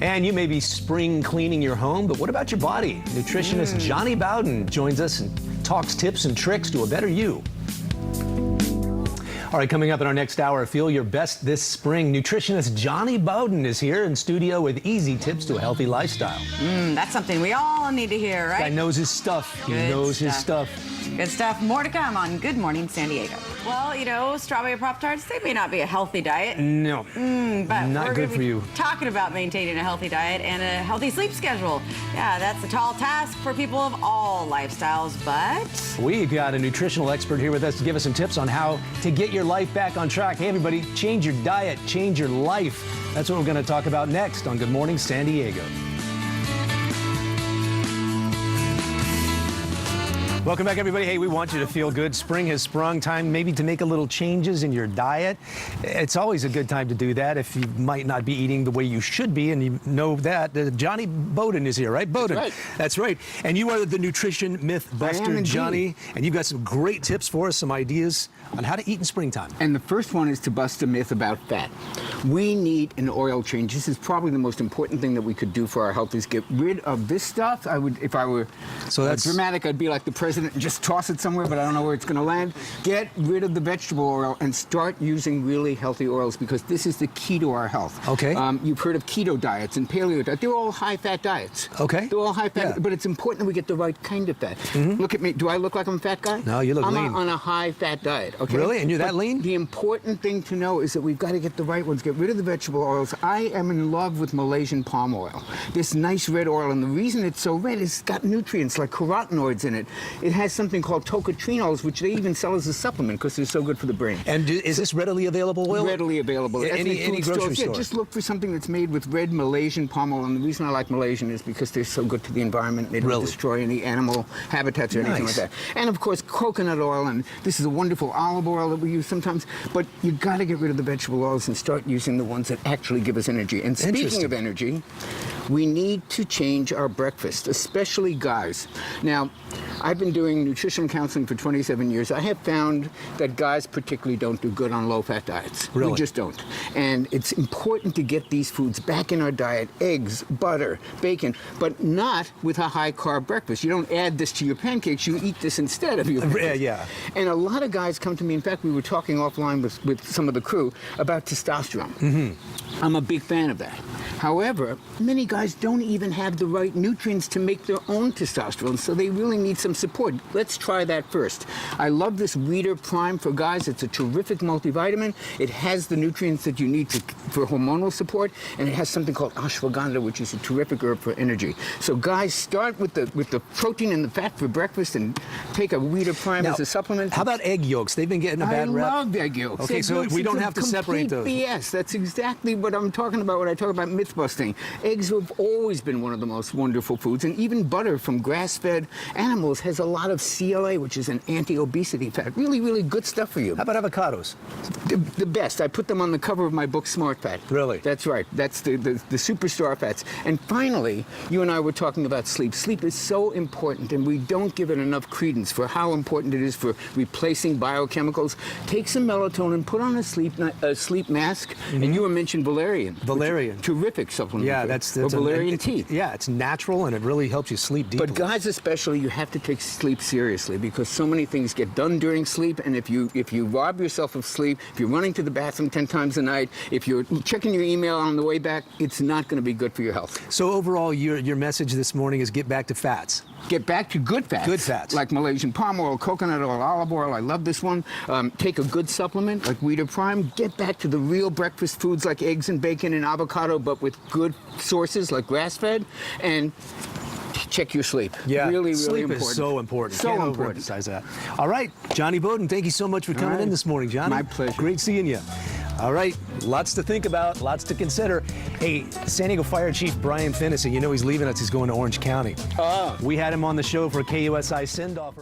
And you may be spring cleaning your home, but what about your body? Nutritionist Jonny Bowden joins us and talks tips and tricks to a better you. All right, coming up in our next hour, feel your best this spring. Nutritionist Jonny Bowden is here in studio with easy tips to a healthy lifestyle. That's something we all need to hear, right? Guy knows his stuff. He knows his stuff. Good stuff. More to come on Good Morning San Diego. Well, you know, strawberry Pop-Tarts, they may not be a healthy diet. No, but not good for you. Talking about maintaining a healthy diet and a healthy sleep schedule. Yeah, that's a tall task for people of all lifestyles, but we've got a nutritional expert here with us to give us some tips on how to get your life back on track. Hey, everybody, change your diet, change your life. That's what we're going to talk about next on Good Morning San Diego. Welcome back, everybody. Hey, we want you to feel good. Spring has sprung. Time maybe to make a little changes in your diet. It's always a good time to do that if you might not be eating the way you should be, and you know that. Jonny Bowden is here, right? Bowden. That's right. That's right. And you are the nutrition myth buster, Jonny. And you've got some great tips for us, some ideas on how to eat in springtime. And the first one is to bust a myth about fat. We need an oil change. This is probably the most important thing that we could do for our health is get rid of this stuff. I would, if I were dramatic, I'd be like the president and just toss it somewhere, but I don't know where it's going to land. Get rid of the vegetable oil and start using really healthy oils because this is the key to our health. Okay. You've heard of keto diets and paleo diets. They're all high-fat diets. Okay. They're all high-fat, but it's important that we get the right kind of fat. Look at me. Do I look like I'm a fat guy? No, you look lean. I'm on a high-fat diet. Okay. Really? And you're that lean? The important thing to know is that we've got to get the right ones. Get rid of the vegetable oils. I am in love with Malaysian palm oil. This nice red oil, and the reason it's so red is it's got nutrients like carotenoids in it. It has something called tocotrienols, which they even sell as a supplement because they're so good for the brain. And is this readily available oil? Readily available. Any grocery store? Yeah, just look for something that's made with red Malaysian palm oil. And the reason I like Malaysian is because they're so good to the environment. They don't destroy any animal habitats or anything like that. And of course, coconut oil, and this is a wonderful olive oil that we use sometimes. But you got to get rid of the vegetable oils and start using the ones that actually give us energy. And speaking of energy, we need to change our breakfast, especially guys. Now, I've been doing nutritional counseling for 27 years. I have found that guys particularly don't do good on low-fat diets. Really? We just don't. And it's important to get these foods back in our diet, eggs, butter, bacon, but not with a high-carb breakfast. You don't add this to your pancakes. You eat this instead of your pancakes. Yeah. And a lot of guys come to me. In fact, we were talking offline with some of the crew about testosterone. I'm a big fan of that. However, many guys don't even have the right nutrients to make their own testosterone, so they really need some support. Let's try that first. I love this Weeder Prime for guys. It's a terrific multivitamin. It has the nutrients that you need for hormonal support, and it has something called ashwagandha, which is a terrific herb for energy. So guys, start with the protein and the fat for breakfast and take a Weeder Prime as a supplement. How about egg yolks? They've been getting a bad rep. I love egg yolks. Okay, so we don't have to separate those. BS. That's exactly what I'm talking about when I talk about myth busting. Eggs have always been one of the most wonderful foods, and even butter from grass-fed animals has a lot of CLA, which is an anti-obesity fat. Really, really good stuff for you. How about avocados? The best. I put them on the cover of my book, Smart Fat. Really? That's right. That's the superstar fats. And finally, you and I were talking about sleep. Sleep is so important, and we don't give it enough credence for how important it is for replacing biochemicals. Take some melatonin, put on a sleep mask, and you were mentioned valerian. Valerian. Terrific supplement. Yeah, that's valerian tea. Yeah, it's natural, and it really helps you sleep deeply. But guys especially, you have to take sleep seriously because so many things get done during sleep, and if you rob yourself of sleep, if you're running to the bathroom 10 times a night, if you're checking your email on the way back, it's not going to be good for your health. So overall, your message this morning is get back to fats. Get back to good fats. Good fats. Like Malaysian palm oil, coconut oil, olive oil. I love this one. Take a good supplement like Weeder Prime. Get back to the real breakfast foods like eggs and bacon and avocado, but with good sources like grass-fed. And check your sleep. Yeah, really sleep important. Is so important. So Can't important. Overemphasize that. All right, Jonny Bowden, thank you so much for coming in this morning, Jonny. My pleasure. Great seeing you. All right, lots to think about, lots to consider. Hey, San Diego Fire Chief Brian Finnison, you know he's leaving us. He's going to Orange County. We had him on the show for KUSI send-off.